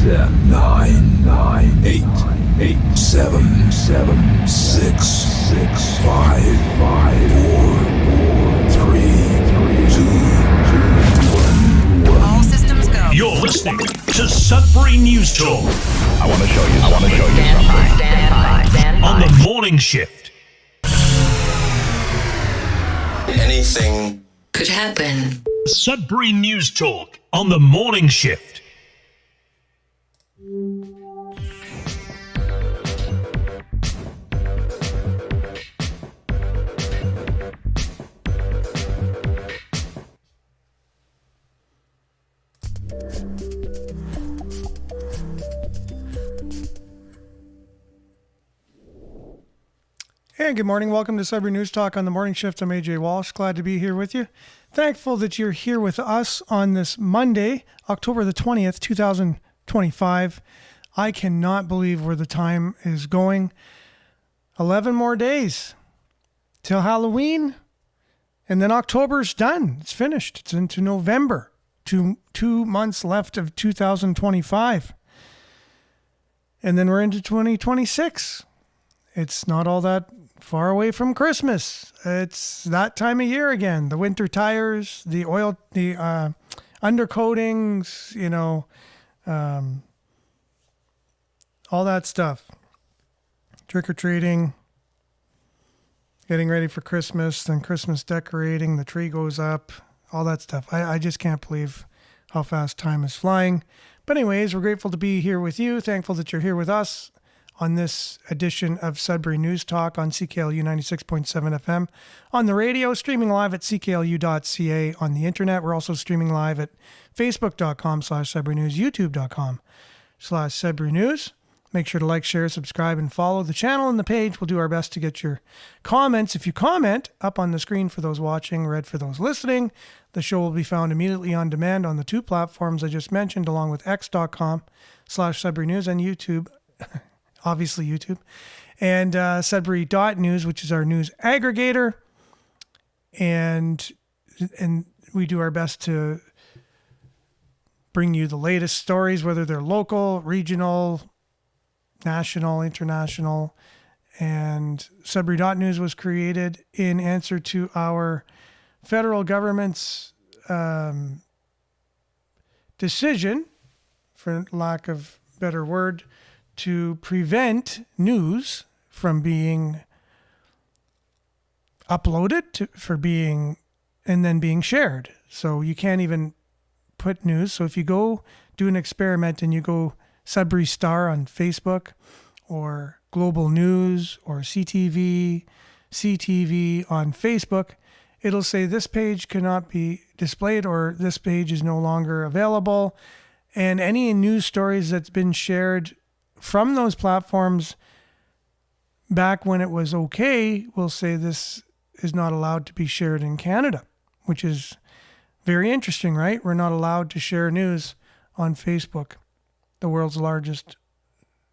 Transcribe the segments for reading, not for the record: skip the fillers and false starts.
10, 9, 8, 7, 6, 5, 4, 3, 2, 1. All systems go. You're listening to Sudbury News Talk. I want to show you something. Stand by. On the morning shift. Anything Could happen. Sudbury News Talk on the morning shift. Hey, good morning. Welcome to Sudbury News Talk on the morning shift. I'm AJ Walsh. Glad to be here with you. Thankful that you're here with us on this Monday, October the 20th, 2025. I cannot believe where the time is going. 11 more days till Halloween, and then October's done. It's finished. It's into November. Two months left of 2025. And then we're into 2026. It's not all that far away from Christmas. It's that time of year again. The winter tires, the oil, the undercoatings, all that stuff. Trick-or-treating, getting ready for Christmas, then Christmas decorating, the tree goes up, all that stuff. I just can't believe how fast time is flying. But anyways, we're grateful to be here with you. Thankful that you're here with us on this edition of Sudbury News Talk on CKLU 96.7 FM, on the radio, streaming live at cklu.ca, on the internet. We're also streaming live at facebook.com/Sudbury News, youtube.com/Sudbury News. Make sure to like, share, subscribe, and follow the channel and the page. We'll do our best to get your comments. If you comment, up on the screen for those watching, red for those listening. The show will be found immediately on demand on the two platforms I just mentioned, along with x.com/Sudbury News and YouTube. Obviously YouTube, and Sudbury.news, which is our news aggregator. And we do our best to bring you the latest stories, whether they're local, regional, national, international. And Sudbury.news was created in answer to our federal government's decision, for lack of a better word, to prevent news from being uploaded and then being shared. So you can't even put news. So if you go do an experiment and you go Sudbury Star on Facebook, or Global News, or CTV on Facebook, it'll say this page cannot be displayed, or this page is no longer available. And any news stories that's been shared from those platforms back when it was okay, will say this is not allowed to be shared in Canada, which is very interesting, right? We're not allowed to share news on Facebook, the world's largest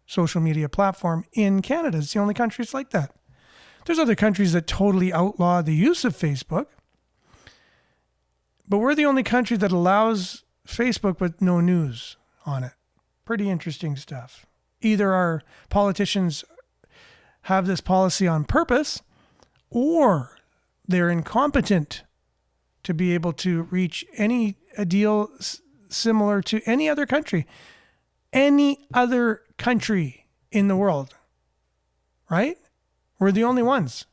social media platform in Canada. It's the only country it's like that. There's other countries that totally outlaw the use of Facebook, but we're the only country that allows Facebook with no news on it. Pretty interesting stuff. Either our politicians have this policy on purpose, or they're incompetent to be able to reach a deal similar to any other country in the world, right? We're the only ones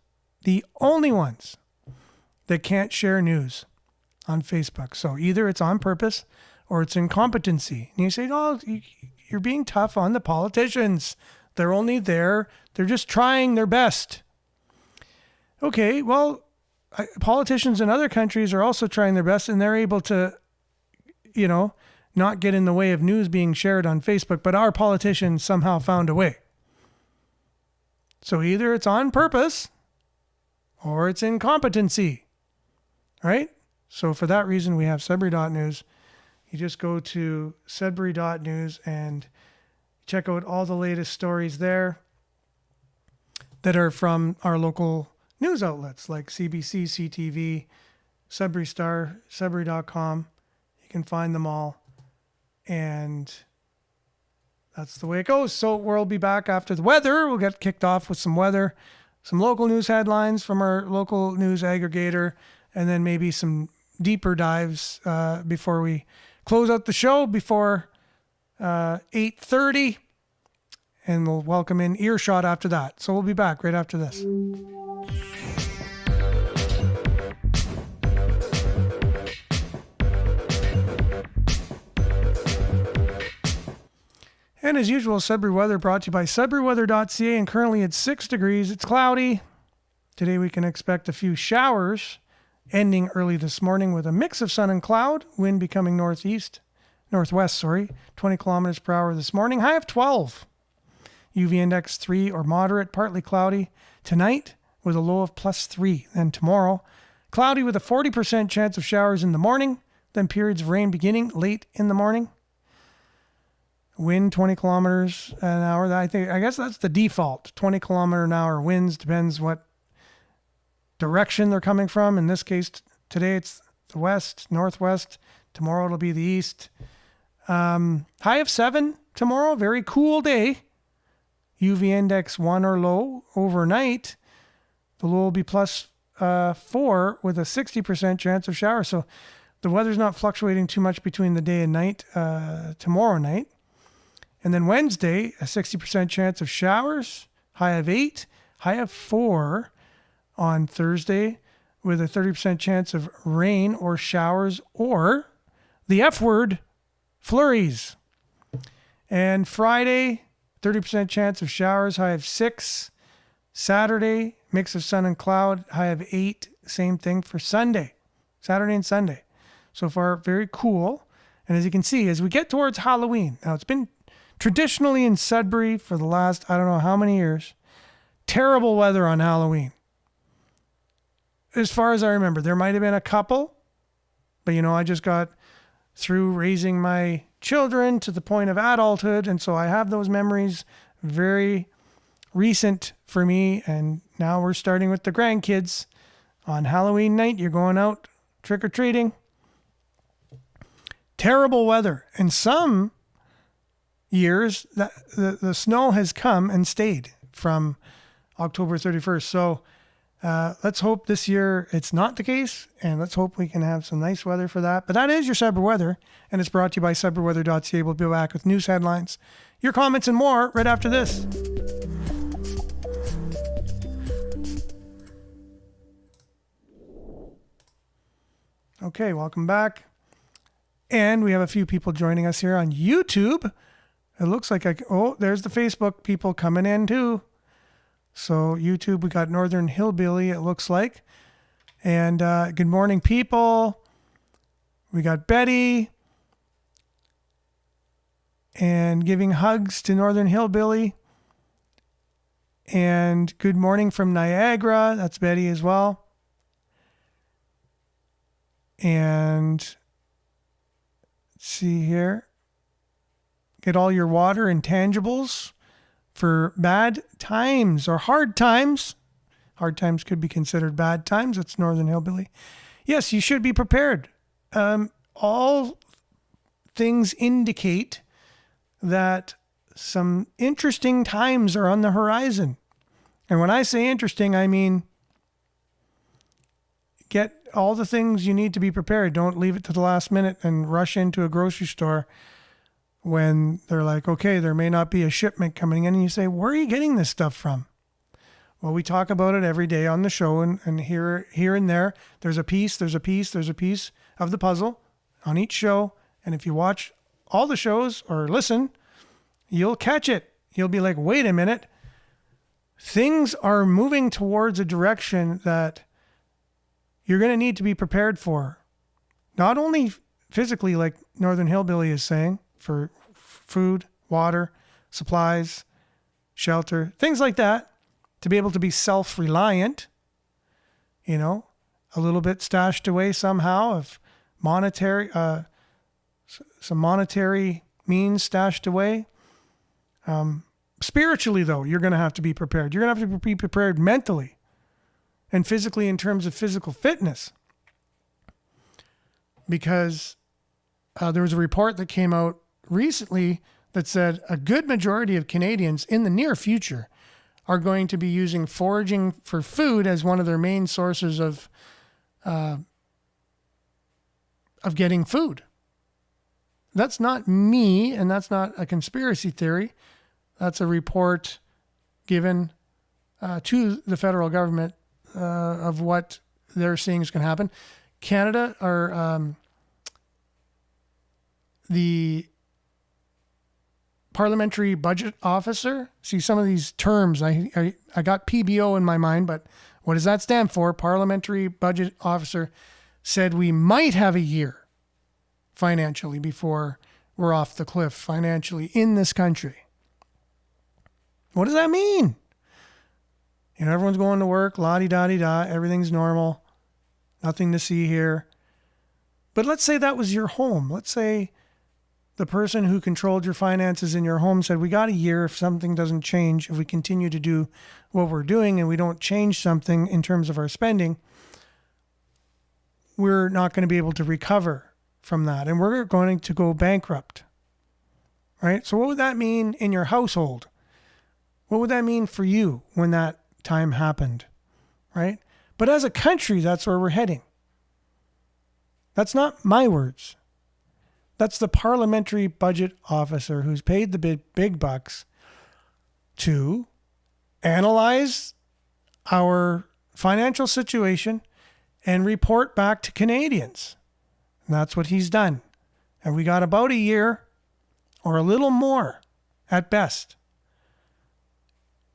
that can't share news on Facebook. So either it's on purpose or it's incompetency. And you say, oh, you're being tough on the politicians. They're only there. They're just trying their best. Okay, well, politicians in other countries are also trying their best, and they're able to, not get in the way of news being shared on Facebook, but our politicians somehow found a way. So either it's on purpose or it's incompetency, right? So for that reason, we have Sudbury.news. You just go to Sudbury.news and check out all the latest stories there that are from our local news outlets like CBC, CTV, Sudbury Star, Sudbury.com. You can find them all. And That's the way it goes. So we'll be back after the weather. We'll get kicked off with some weather, some local news headlines from our local news aggregator, and then maybe some deeper dives before we close out the show before 8:30. And we'll welcome in Earshot after that. So we'll be back right after this. And as usual, Sudbury weather brought to you by sudburyweather.ca, and currently it's 6 degrees. It's cloudy. Today we can expect a few showers ending early this morning with a mix of sun and cloud, wind becoming northwest, 20 kilometers per hour this morning. High of 12. UV index 3 or moderate, partly cloudy. Tonight with a low of +3. Then tomorrow, cloudy with a 40% chance of showers in the morning, then periods of rain beginning late in the morning. Wind 20 kilometers an hour. I guess that's the default. 20 kilometer an hour winds, depends what direction they're coming from. In this case, today it's the west, northwest. Tomorrow it'll be the east. High of 7 tomorrow. Very cool day. UV index 1 or low. Overnight, the low will be +4 with a 60% chance of showers. So the weather's not fluctuating too much between the day and night tomorrow night. And then Wednesday, a 60% chance of showers, high of 8, high of 4 on Thursday with a 30% chance of rain or showers or the F word, flurries. And Friday, 30% chance of showers, high of 6. Saturday, mix of sun and cloud, high of 8. Same thing for Sunday, Saturday and Sunday. So far, very cool. And as you can see, as we get towards Halloween, now it's been traditionally in Sudbury for the last, I don't know how many years, terrible weather on Halloween. As far as I remember, there might have been a couple, but I just got through raising my children to the point of adulthood. And so I have those memories very recent for me. And now we're starting with the grandkids. On Halloween night, you're going out trick-or-treating. Terrible weather. And some years, the snow has come and stayed from October 31st. So let's hope this year it's not the case, and let's hope we can have some nice weather for that. But that is your Sudbury weather, and it's brought to you by sudburyweather.ca. We'll be back with news headlines, your comments, and more right after this. Okay, welcome back. And we have a few people joining us here on YouTube. It looks like there's the Facebook people coming in too. So YouTube, we got Northern Hillbilly, it looks like. And good morning, people. We got Betty. And giving hugs to Northern Hillbilly. And good morning from Niagara. That's Betty as well. And let's see here. Get all your water and tangibles for bad times or hard times. Hard times could be considered bad times. That's Northern Hillbilly. Yes, you should be prepared. All things indicate that some interesting times are on the horizon. And when I say interesting, I mean get all the things you need to be prepared. Don't leave it to the last minute and rush into a grocery store when they're like, okay, there may not be a shipment coming in. And you say, where are you getting this stuff from? Well, we talk about it every day on the show, and here and there, there's a piece of the puzzle on each show. And if you watch all the shows or listen, you'll catch it. You'll be like, wait a minute. Things are moving towards a direction that you're going to need to be prepared for. Not only physically, like Northern Hillbilly is saying, for food, water, supplies, shelter, things like that, to be able to be self-reliant, a little bit stashed away somehow of some monetary means stashed away. Spiritually, though, you're going to have to be prepared. You're going to have to be prepared mentally and physically in terms of physical fitness. Because there was a report that came out recently that said a good majority of Canadians in the near future are going to be using foraging for food as one of their main sources of getting food. That's not me, and that's not a conspiracy theory. That's a report given to the federal government of what they're seeing is going to happen. Canada, or the parliamentary budget officer. See, some of these terms, I got PBO in my mind, but what does that stand for? Parliamentary budget officer said we might have a year financially before we're off the cliff financially in this country. What does that mean? You know, everyone's going to work, la-di-da-di-da, everything's normal, nothing to see here. But let's say that was your home. Let's say the person who controlled your finances in your home said, we got a year if something doesn't change, if we continue to do what we're doing and we don't change something in terms of our spending, we're not going to be able to recover from that. And we're going to go bankrupt, right? So what would that mean in your household? What would that mean for you when that time happened, right? But as a country, that's where we're heading. That's not my words. That's the parliamentary budget officer who's paid the big bucks to analyze our financial situation and report back to Canadians. And that's what he's done. And we got about a year or a little more at best.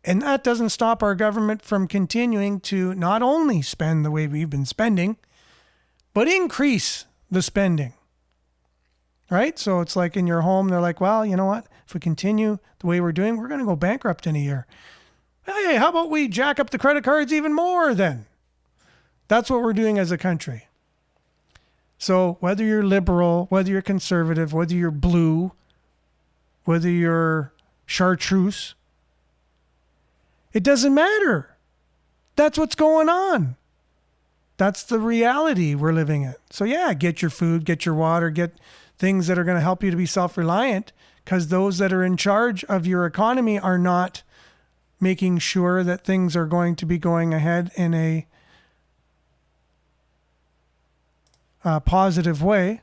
And that doesn't stop our government from continuing to not only spend the way we've been spending, but increase the spending. Right? So it's like in your home, they're like, well, you know what? If we continue the way we're doing, we're going to go bankrupt in a year. Hey, how about we jack up the credit cards even more then? That's what we're doing as a country. So whether you're liberal, whether you're conservative, whether you're blue, whether you're chartreuse, it doesn't matter. That's what's going on. That's the reality we're living in. So yeah, get your food, get your water, get things that are going to help you to be self-reliant, because those that are in charge of your economy are not making sure that things are going to be going ahead in a positive way.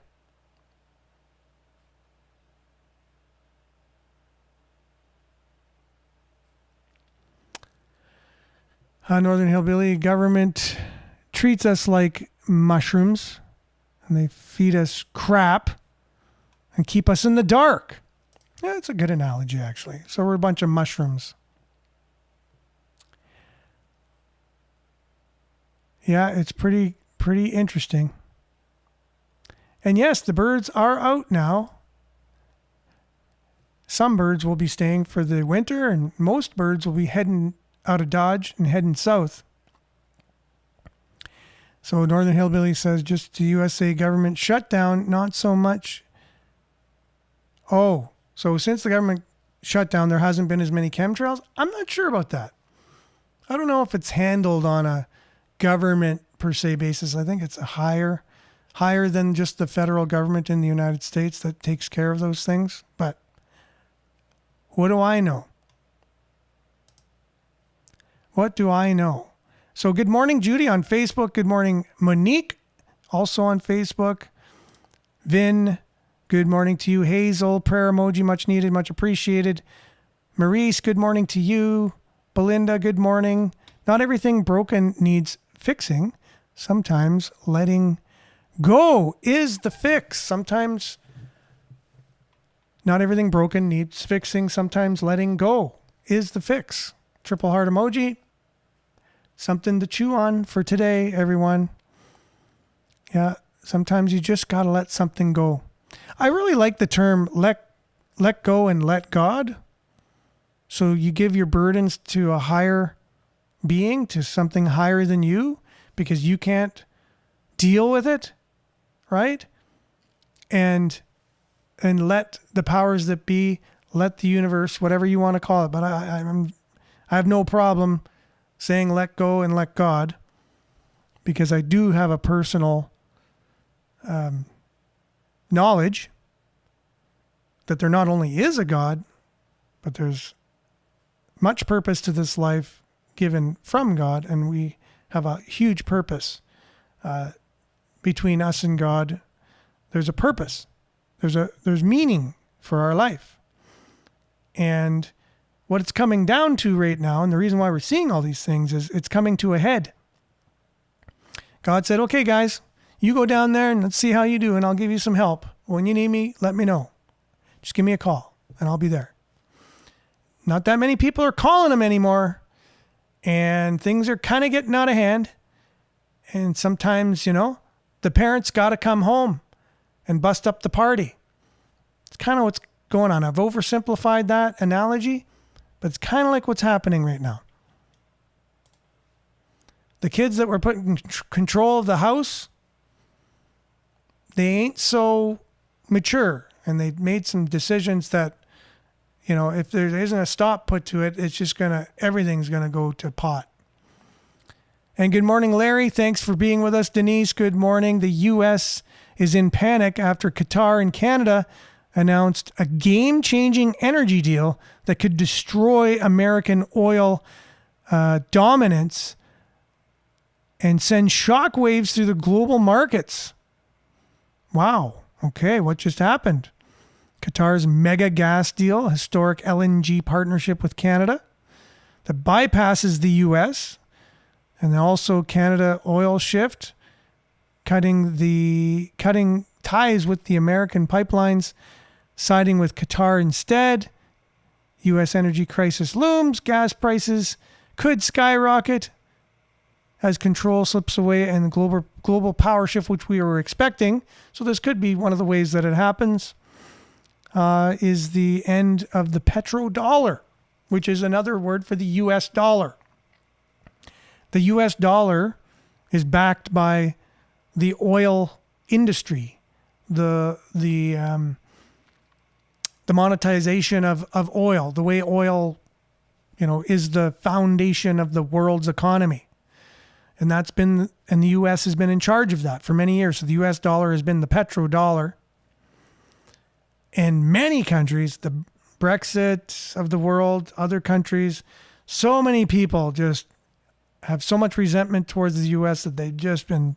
Northern Hillbilly government treats us like mushrooms, and they feed us crap and keep us in the dark. Yeah, it's a good analogy, actually. So we're a bunch of mushrooms. Yeah, it's pretty interesting. And yes, the birds are out now. Some birds will be staying for the winter, and most birds will be heading out of Dodge and heading south. So Northern Hillbilly says, just the USA government shutdown, not so much. Oh, so since the government shutdown, there hasn't been as many chemtrails? I'm not sure about that. I don't know if it's handled on a government per se basis. I think it's a higher than just the federal government in the United States that takes care of those things. But what do I know? What do I know? So good morning, Judy, on Facebook. Good morning, Monique, also on Facebook. Vin, good morning to you. Hazel, prayer emoji, much needed, much appreciated. Maurice, good morning to you. Belinda, good morning. Not everything broken needs fixing. Sometimes letting go is the fix. Sometimes not everything broken needs fixing. Sometimes letting go is the fix. Triple heart emoji. Something to chew on for today, everyone. Yeah, sometimes you just got to let something go. I really like the term let go and let God. So you give your burdens to a higher being, to something higher than you, because you can't deal with it, right? And let the powers that be, let the universe, whatever you want to call it. But I have no problem saying let go and let God, because I do have a personal knowledge that there not only is a God, but there's much purpose to this life given from God, and we have a huge purpose between us and God. There's a purpose. There's meaning for our life. And what it's coming down to right now, and the reason why we're seeing all these things, is it's coming to a head. God said, okay, guys, you go down there and let's see how you do, and I'll give you some help. When you need me, let me know. Just give me a call, and I'll be there. Not that many people are calling him anymore, and things are kind of getting out of hand. And sometimes, the parents got to come home and bust up the party. It's kind of what's going on. I've oversimplified that analogy, but it's kind of like what's happening right now. The kids that were put in control of the house, they ain't so mature, and they made some decisions that, if there isn't a stop put to it, it's just everything's gonna go to pot. And good morning, Larry. Thanks for being with us. Denise, good morning. The U.S. is in panic after Qatar and Canada announced a game-changing energy deal that could destroy American oil dominance and send shockwaves through the global markets. Wow. Okay, what just happened? Qatar's mega gas deal, a historic LNG partnership with Canada that bypasses the U.S., and also Canada oil shift, cutting ties with the American pipelines, siding with Qatar instead. U.S. energy crisis looms. Gas prices could skyrocket as control slips away and the global power shift, which we were expecting. So this could be one of the ways that it happens, is the end of the petrodollar, which is another word for the U.S. dollar. The U.S. dollar is backed by the oil industry, the monetization of oil, the way oil, is the foundation of the world's economy. And the U.S. has been in charge of that for many years. So the U.S. dollar has been the petrodollar. And many countries, the Brexit of the world, other countries, so many people just have so much resentment towards the U.S. that they've just been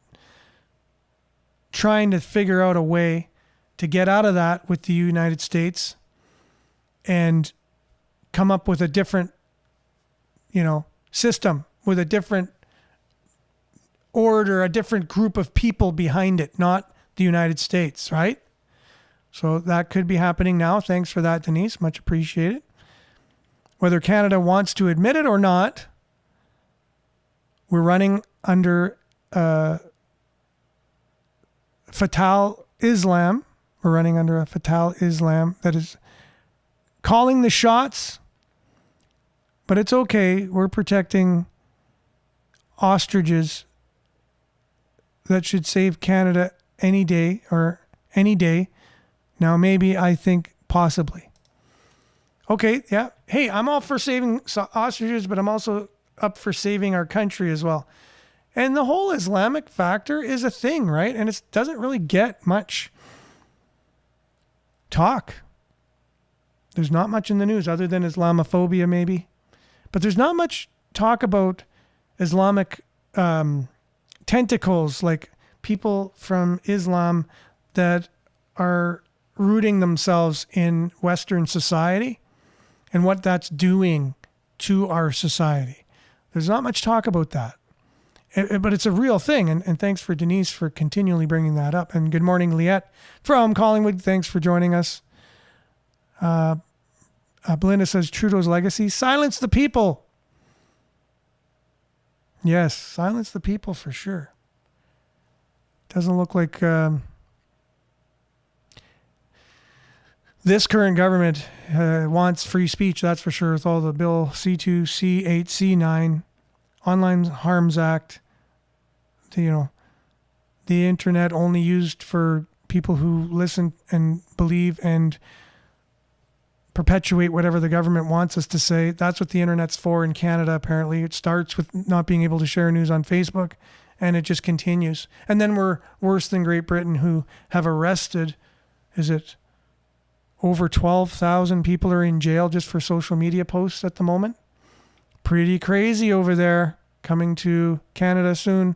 trying to figure out a way to get out of that with the United States and come up with a different, system with a different order, a different group of people behind it, not the United States, right? So that could be happening now. Thanks for that, Denise. Much appreciated. Whether Canada wants to admit it or not, we're running under Fatal Islam. We're running under a Fatal Islam that is calling the shots, but it's okay. We're protecting ostriches that should save Canada any day. Now, maybe, I think, possibly. Okay, yeah. Hey, I'm all for saving ostriches, but I'm also up for saving our country as well. And the whole Islamic factor is a thing, right? And it doesn't really get much talk. There's not much in the news other than Islamophobia, maybe. But there's not much talk about Islamic tentacles, like people from Islam that are rooting themselves in Western society and what that's doing to our society. There's not much talk about that, but it's a real thing. And thanks for Denise for continually bringing that up. And good morning, Liette from Collingwood. Thanks for joining us. Belinda says Trudeau's legacy, silence the people. Yes, silence the people for sure. Doesn't look like this current government wants free speech, that's for sure, with all the Bill C2, C8, C9, Online Harms Act, the internet only used for people who listen and believe and perpetuate whatever the government wants us to say. That's what the internet's for in Canada, apparently. It starts with not being able to share news on Facebook, and it just continues. And then we're worse than Great Britain, who have arrested, over 12,000 people are in jail just for social media posts at the moment. Pretty crazy over there, coming to Canada soon.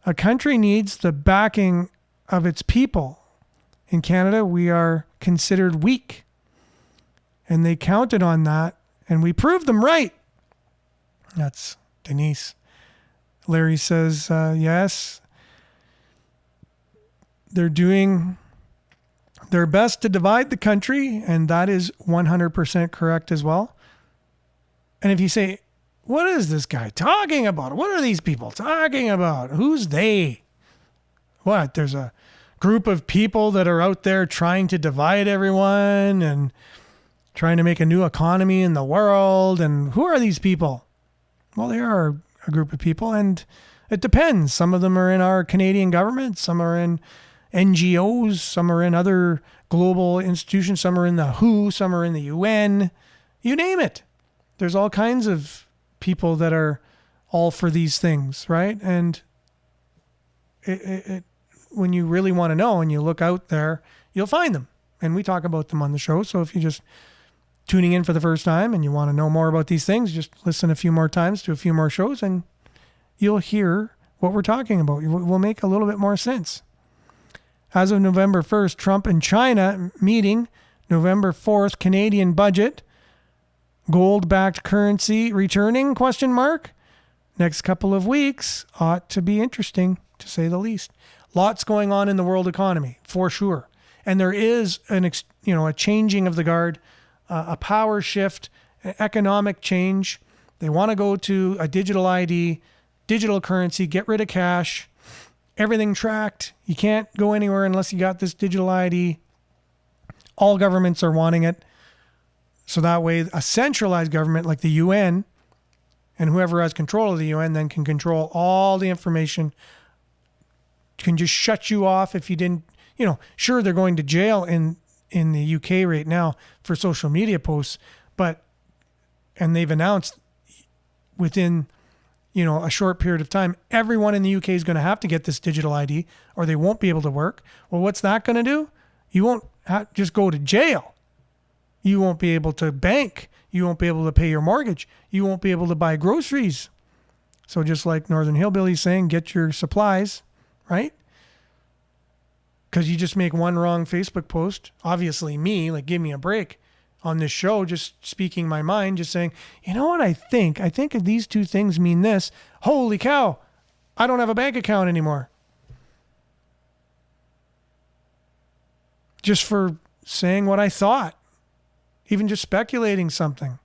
A country needs the backing of its people. In Canada, we are considered weak. And they counted on that, and we proved them right. That's Denise. Larry says, yes, they're doing their best to divide the country, and that is 100% correct as well. And if you say, what is this guy talking about? What are these people talking about? Who's they? What? There's a group of people that are out there trying to divide everyone and trying to make a new economy in the world. And who are these people? Well, they are a group of people, and it depends. Some of them are in our Canadian government. Some are in NGOs. Some are in other global institutions. Some are in the WHO. Some are in the UN. You name it. There's all kinds of people that are all for these things, right? And when you really want to know and you look out there, you'll find them. And we talk about them on the show. So if you're just tuning in for the first time and you want to know more about these things, just listen a few more times to a few more shows and you'll hear what we're talking about. It will make a little bit more sense. As of November 1st, Trump and China meeting. November 4th, Canadian budget. Gold-backed currency returning, ? Next couple of weeks ought to be interesting, to say the least. Lots going on in the world economy, for sure. And there is a changing of the guard, a power shift, an economic change. They want to go to a digital ID, digital currency, get rid of cash, everything tracked. You can't go anywhere unless you got this digital ID. All governments are wanting it. So that way, a centralized government like the UN and whoever has control of the UN then can control all the information, can just shut you off if you didn't, sure, they're going to jail in the UK right now for social media posts, and they've announced within, a short period of time, everyone in the UK is going to have to get this digital ID or they won't be able to work. Well, what's that going to do? You won't just go to jail. You won't be able to bank. You won't be able to pay your mortgage. You won't be able to buy groceries. So just like Northern Hillbilly's saying, get your supplies, right? Because you just make one wrong Facebook post. Obviously me, give me a break on this show, just speaking my mind, just saying, you know what I think? I think these two things mean this. Holy cow, I don't have a bank account anymore. Just for saying what I thought. Even just speculating something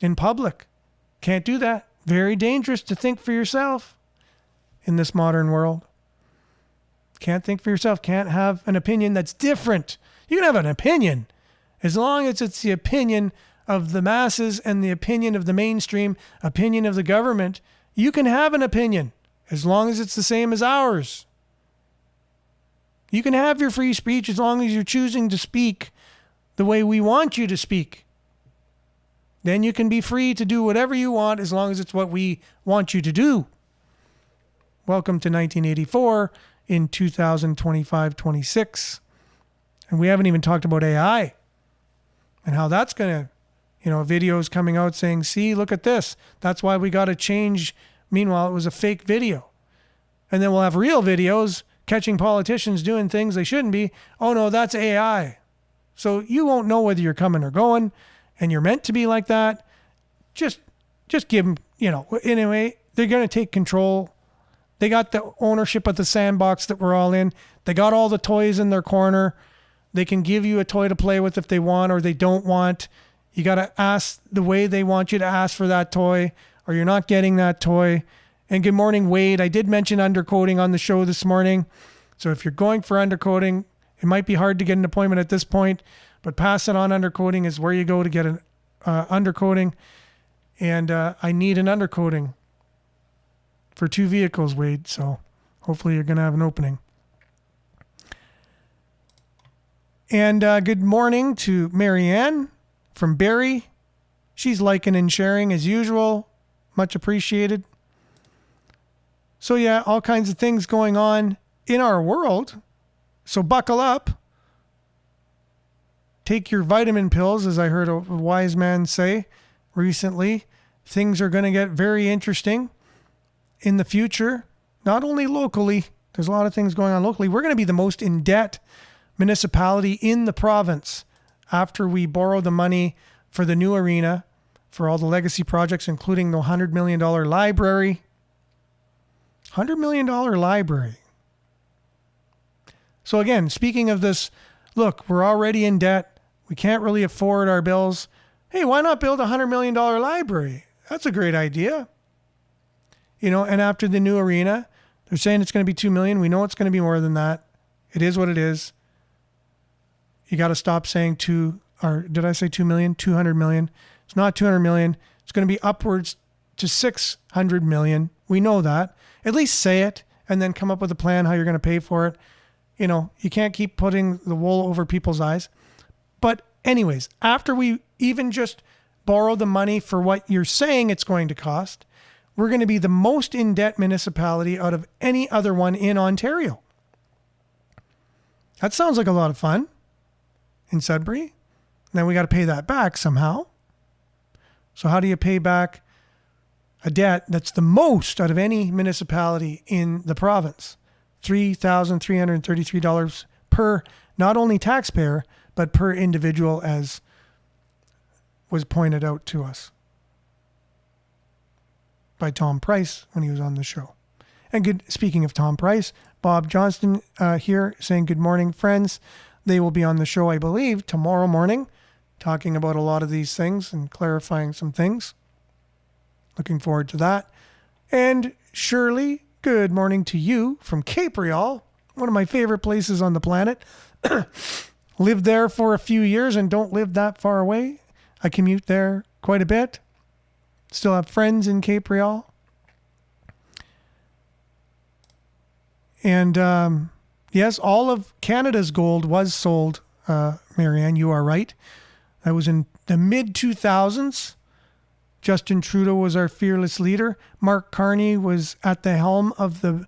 in public. Can't do that. Very dangerous to think for yourself in this modern world. Can't think for yourself. Can't have an opinion that's different. You can have an opinion as long as it's the opinion of the masses and the opinion of the mainstream, opinion of the government. You can have an opinion as long as it's the same as ours. You can have your free speech as long as you're choosing to speak the way we want you to speak. Then you can be free to do whatever you want as long as it's what we want you to do. Welcome to 1984 in 2025-26. And we haven't even talked about AI and how that's going to, videos coming out saying, see, look at this. That's why we got to change. Meanwhile, it was a fake video. And then we'll have real videos catching politicians doing things they shouldn't be. Oh no, that's AI. So you won't know whether you're coming or going, and you're meant to be like that. Just give them, anyway, they're going to take control. They got the ownership of the sandbox that we're all in. They got all the toys in their corner. They can give you a toy to play with if they want or they don't want. You got to ask the way they want you to ask for that toy, or you're not getting that toy. And good morning, Wade. I did mention undercoating on the show this morning. So if you're going for undercoating, it might be hard to get an appointment at this point, but Pass It On Undercoating is where you go to get an undercoating. And I need an undercoating for 2 vehicles, Wade. So hopefully you're going to have an opening. And good morning to Marianne from Barrie. She's liking and sharing as usual. Much appreciated. So yeah, all kinds of things going on in our world. So buckle up. take your vitamin pills, as I heard a wise man say recently. Things are going to get very interesting in the future, not only locally. There's a lot of things going on locally. We're going to be the most in debt municipality in the province after we borrow the money for the new arena, for all the legacy projects, including the $100 million library. $100 million library. So again, speaking of this, look, we're already in debt. We can't really afford our bills. Hey, why not build a $100 million library? That's a great idea. You know, and after the new arena, they're saying it's going to be $2 million. We know it's going to be more than that. It is what it is. You got to stop saying did I say 2 million? 200 million. It's not 200 million. It's going to be upwards to 600 million. We know that. At least say it and then come up with a plan how you're going to pay for it. You know, you can't keep putting the wool over people's eyes. But anyways, after we even just borrow the money for what you're saying it's going to cost, we're going to be the most in debt municipality out of any other one in Ontario. That sounds like a lot of fun in Sudbury. Now we got to pay that back somehow. So how do you pay back a debt that's the most out of any municipality in the province? $3,333 per not only taxpayer, but per individual, as was pointed out to us by Tom Price when he was on the show. And speaking of Tom Price, Bob Johnston here saying good morning, friends. They will be on the show, I believe, tomorrow morning, talking about a lot of these things and clarifying some things. Looking forward to that. And Shirley, good morning to you from Cape Real, one of my favorite places on the planet. Lived there for a few years and don't live that far away. I commute there quite a bit. Still have friends in Cape Real. And yes, all of Canada's gold was sold, Marianne, you are right. That was in the mid-2000s. Justin Trudeau was our fearless leader. Mark Carney was at the helm of the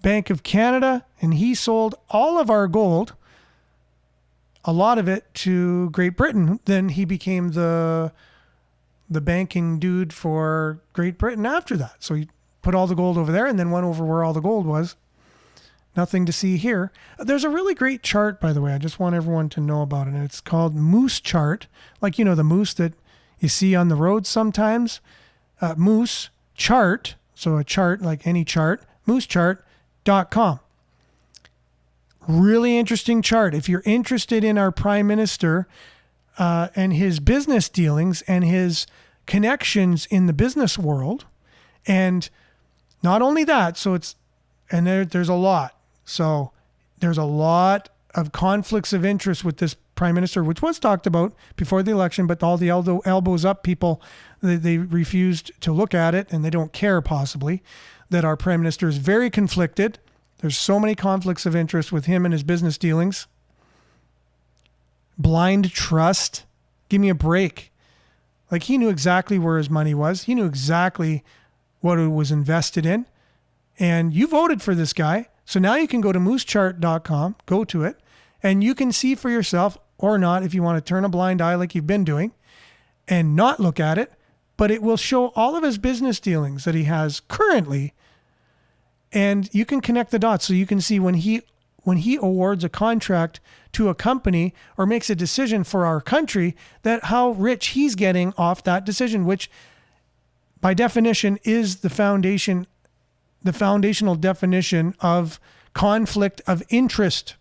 Bank of Canada, and he sold all of our gold, a lot of it, to Great Britain. Then he became the banking dude for Great Britain after that. So he put all the gold over there and then went over where all the gold was. Nothing to see here. There's a really great chart, by the way. I just want everyone to know about it. And it's called Moose Chart. Like, you know, the moose that you see on the road sometimes. Moose Chart. So a chart, like any chart. moosechart.com. Really interesting chart. If you're interested in our Prime Minister and his business dealings and his connections in the business world, and not only that, there's a lot. So there's a lot of conflicts of interest with this Prime Minister, which was talked about before the election, but all the elbows up people, they refused to look at it, and they don't care possibly that our Prime Minister is very conflicted. There's so many conflicts of interest with him and his business dealings. Blind trust. Give me a break. Like, he knew exactly where his money was. He knew exactly what it was invested in. And you voted for this guy. So now you can go to moosechart.com, go to it, and you can see for yourself, or not, if you want to turn a blind eye like you've been doing and not look at it, but it will show all of his business dealings that he has currently. And you can connect the dots so you can see when he awards a contract to a company or makes a decision for our country, that how rich he's getting off that decision, which by definition is the foundational definition of conflict of interest.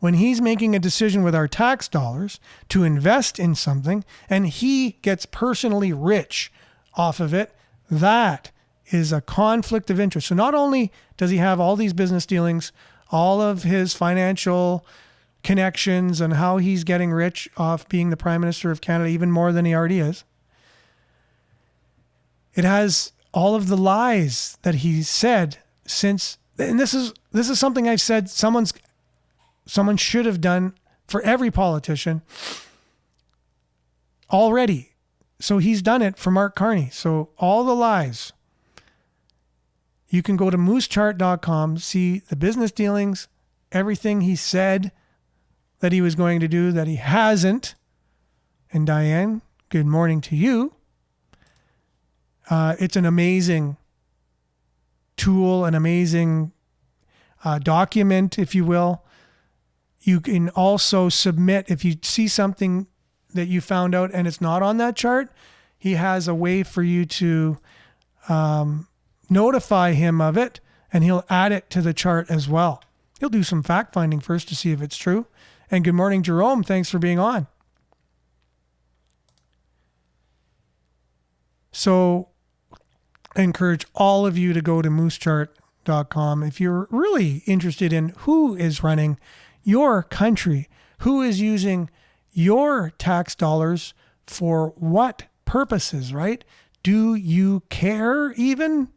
When he's making a decision with our tax dollars to invest in something and he gets personally rich off of it, that is a conflict of interest. So not only does he have all these business dealings, all of his financial connections and how he's getting rich off being the Prime Minister of Canada, even more than he already is, it has all of the lies that he said since, and this is something I've said someone should have done for every politician already. So he's done it for Mark Carney. So all the lies. You can go to moosechart.com, see the business dealings, everything he said, that he was going to do that he hasn't. And Diane, good morning to you. It's an amazing tool, an amazing document, if you will. You can also submit, if you see something that you found out and it's not on that chart, he has a way for you to notify him of it, and he'll add it to the chart as well. He'll do some fact finding first to see if it's true. And good morning, Jerome. Thanks for being on. So I encourage all of you to go to moosechart.com if you're really interested in who is running your country, who is using your tax dollars for what purposes, right? Do you care even?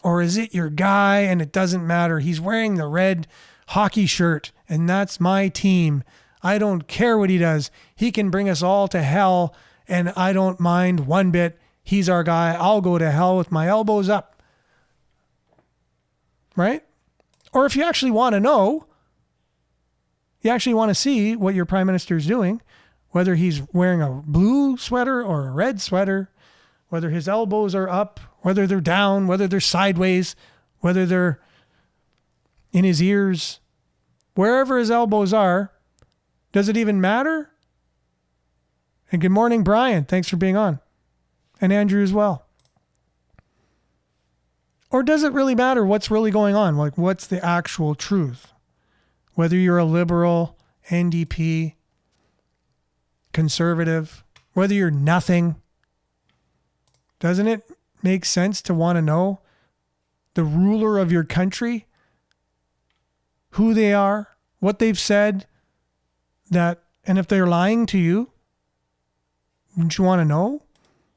Or is it your guy and it doesn't matter? He's wearing the red hockey shirt and that's my team. I don't care what he does. He can bring us all to hell and I don't mind one bit. He's our guy. I'll go to hell with my elbows up. Right? Or if you actually want to know, you actually want to see what your prime minister is doing, whether he's wearing a blue sweater or a red sweater, whether his elbows are up, whether they're down, whether they're sideways, whether they're in his ears, wherever his elbows are, does it even matter? And good morning, Brian. Thanks for being on. And Andrew as well. Or does it really matter what's really going on? Like, what's the actual truth? Whether you're a liberal, NDP, conservative, whether you're nothing, doesn't it make sense to want to know the ruler of your country, who they are, what they've said, and if they're lying to you? Wouldn't you want to know?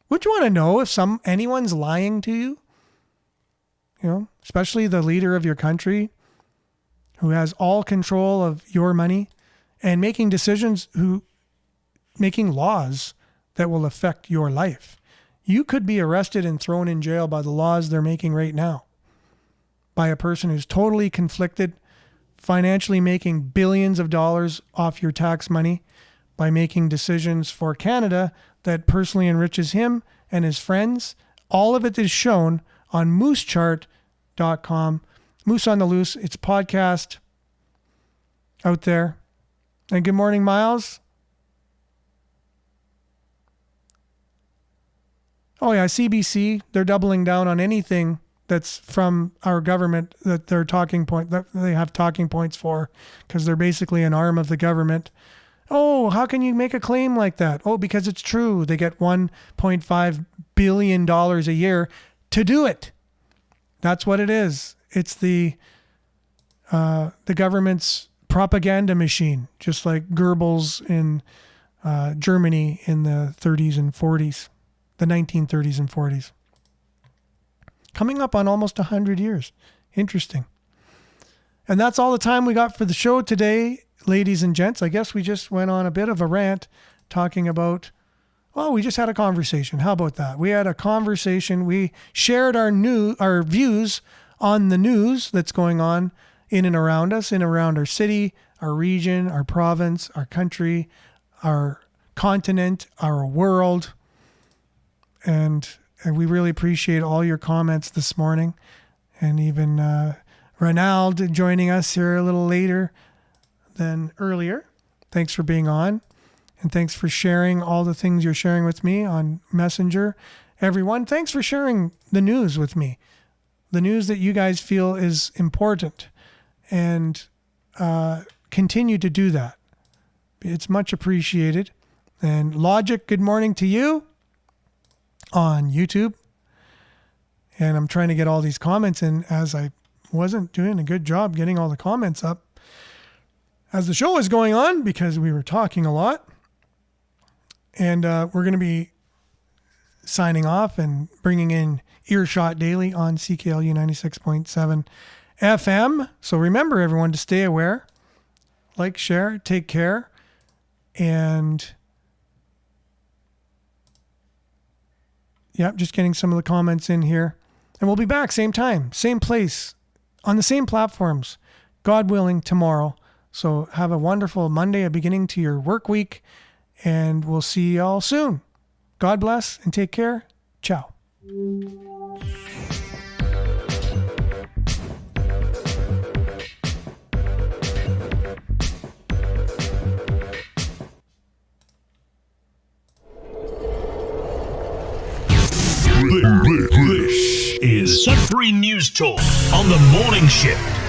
Would you want to know if anyone's lying to you? You know, especially the leader of your country who has all control of your money and making decisions, making laws that will affect your life. You could be arrested and thrown in jail by the laws they're making right now, by a person who's totally conflicted, financially making billions of dollars off your tax money by making decisions for Canada that personally enriches him and his friends. All of it is shown on moosechart.com. Moose on the Loose. It's podcast out there. And good morning, Miles. Oh yeah, CBC, they're doubling down on anything that's from our government that they have talking points for, because they're basically an arm of the government. Oh, how can you make a claim like that? Oh, because it's true. They get $1.5 billion a year to do it. That's what it is. It's the government's propaganda machine, just like Goebbels in Germany in the 30s and 40s, the 1930s and 40s. Coming up on almost 100 years. Interesting. And that's all the time we got for the show today, ladies and gents. I guess we just went on a bit of a rant talking about, well, we just had a conversation. How about that? We had a conversation. We shared our views on the news that's going on in and around us, in and around our city, our region, our province, our country, our continent, our world. And we really appreciate all your comments this morning. And even Ronald joining us here a little later than earlier. Thanks for being on. And thanks for sharing all the things you're sharing with me on Messenger. Everyone, thanks for sharing the news with me. The news that you guys feel is important. And continue to do that. It's much appreciated. And Logic, good morning to you on YouTube. And I'm trying to get all these comments in, as I wasn't doing a good job getting all the comments up as the show was going on, because we were talking a lot. And we're going to be signing off and bringing in Earshot Daily on CKLU 96.7 FM. So remember, everyone, to stay aware, like, share, take care, and just getting some of the comments in here. And we'll be back same time, same place, on the same platforms, God willing, tomorrow So have a wonderful Monday, a beginning to your work week, and we'll see you all soon. God bless and take care. Ciao. This is Sudbury News Talk on the morning shift.